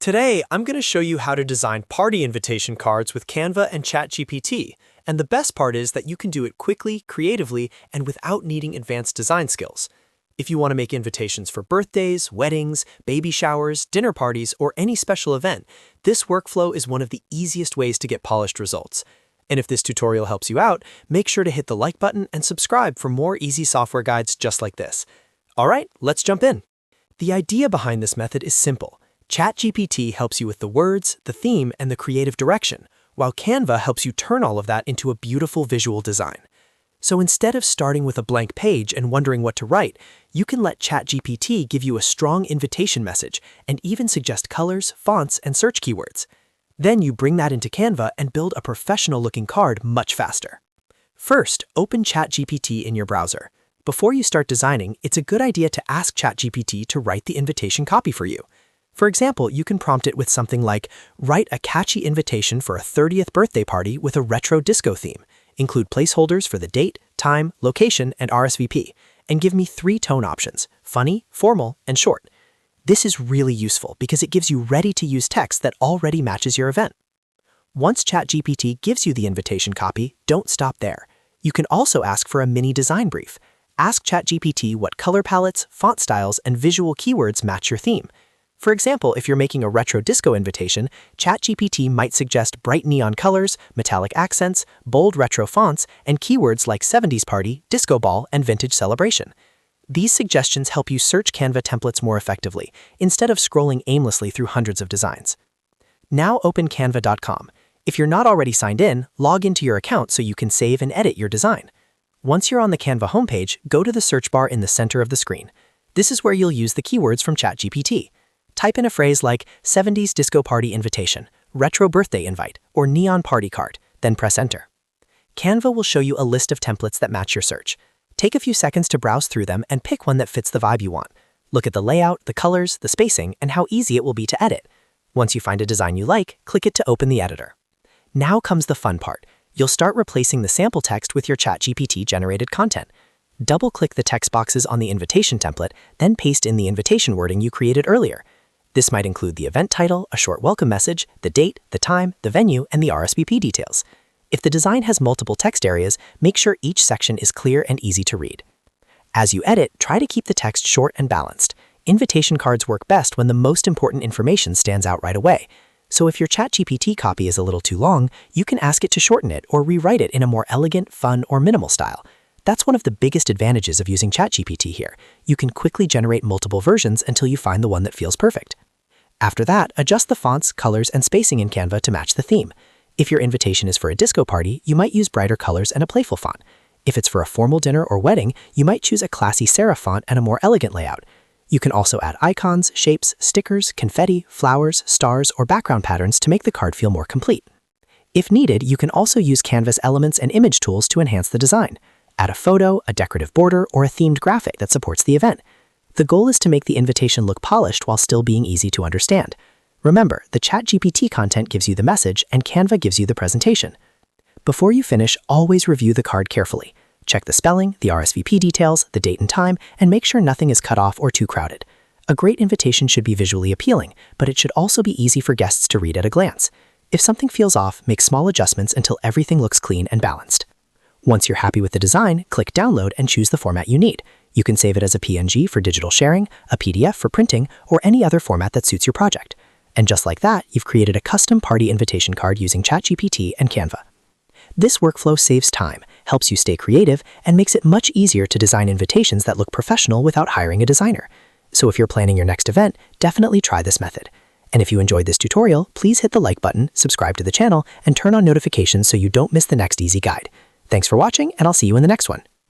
Today, I'm going to show you how to design party invitation cards with Canva and ChatGPT. And the best part is that you can do it quickly, creatively, and without needing advanced design skills. If you want to make invitations for birthdays, weddings, baby showers, dinner parties, or any special event, this workflow is one of the easiest ways to get polished results. And if this tutorial helps you out, make sure to hit the like button and subscribe for more easy software guides just like this. All right, let's jump in. The idea behind this method is simple. ChatGPT helps you with the words, the theme, and the creative direction, while Canva helps you turn all of that into a beautiful visual design. So instead of starting with a blank page and wondering what to write, you can let ChatGPT give you a strong invitation message and even suggest colors, fonts, and search keywords. Then you bring that into Canva and build a professional-looking card much faster. First, open ChatGPT in your browser. Before you start designing, it's a good idea to ask ChatGPT to write the invitation copy for you. For example, you can prompt it with something like, write a catchy invitation for a 30th birthday party with a retro disco theme. Include placeholders for the date, time, location, and RSVP, and give me 3 tone options, funny, formal, and short. This is really useful because it gives you ready-to-use text that already matches your event. Once ChatGPT gives you the invitation copy, don't stop there. You can also ask for a mini design brief. Ask ChatGPT what color palettes, font styles, and visual keywords match your theme. For example, if you're making a retro disco invitation, ChatGPT might suggest bright neon colors, metallic accents, bold retro fonts, and keywords like 70s party, disco ball, and vintage celebration. These suggestions help you search Canva templates more effectively, instead of scrolling aimlessly through hundreds of designs. Now open canva.com. If you're not already signed in, log into your account so you can save and edit your design. Once you're on the Canva homepage, go to the search bar in the center of the screen. This is where you'll use the keywords from ChatGPT. Type in a phrase like 70s disco party invitation, retro birthday invite, or neon party card, then press enter. Canva will show you a list of templates that match your search. Take a few seconds to browse through them and pick one that fits the vibe you want. Look at the layout, the colors, the spacing, and how easy it will be to edit. Once you find a design you like, click it to open the editor. Now comes the fun part. You'll start replacing the sample text with your ChatGPT-generated content. Double-click the text boxes on the invitation template, then paste in the invitation wording you created earlier. This might include the event title, a short welcome message, the date, the time, the venue, and the RSVP details. If the design has multiple text areas, make sure each section is clear and easy to read. As you edit, try to keep the text short and balanced. Invitation cards work best when the most important information stands out right away. So if your ChatGPT copy is a little too long, you can ask it to shorten it or rewrite it in a more elegant, fun, or minimal style. That's one of the biggest advantages of using ChatGPT here. You can quickly generate multiple versions until you find the one that feels perfect. After that, adjust the fonts, colors, and spacing in Canva to match the theme. If your invitation is for a disco party, you might use brighter colors and a playful font. If it's for a formal dinner or wedding, you might choose a classy serif font and a more elegant layout. You can also add icons, shapes, stickers, confetti, flowers, stars, or background patterns to make the card feel more complete. If needed, you can also use Canva's elements and image tools to enhance the design. Add a photo, a decorative border, or a themed graphic that supports the event. The goal is to make the invitation look polished while still being easy to understand. Remember, the ChatGPT content gives you the message and Canva gives you the presentation. Before you finish, always review the card carefully. Check the spelling, the RSVP details, the date and time, and make sure nothing is cut off or too crowded. A great invitation should be visually appealing, but it should also be easy for guests to read at a glance. If something feels off, make small adjustments until everything looks clean and balanced. Once you're happy with the design, click Download and choose the format you need. You can save it as a PNG for digital sharing, a PDF for printing, or any other format that suits your project. And just like that, you've created a custom party invitation card using ChatGPT and Canva. This workflow saves time, helps you stay creative, and makes it much easier to design invitations that look professional without hiring a designer. So if you're planning your next event, definitely try this method. And if you enjoyed this tutorial, please hit the like button, subscribe to the channel, and turn on notifications so you don't miss the next easy guide. Thanks for watching, and I'll see you in the next one.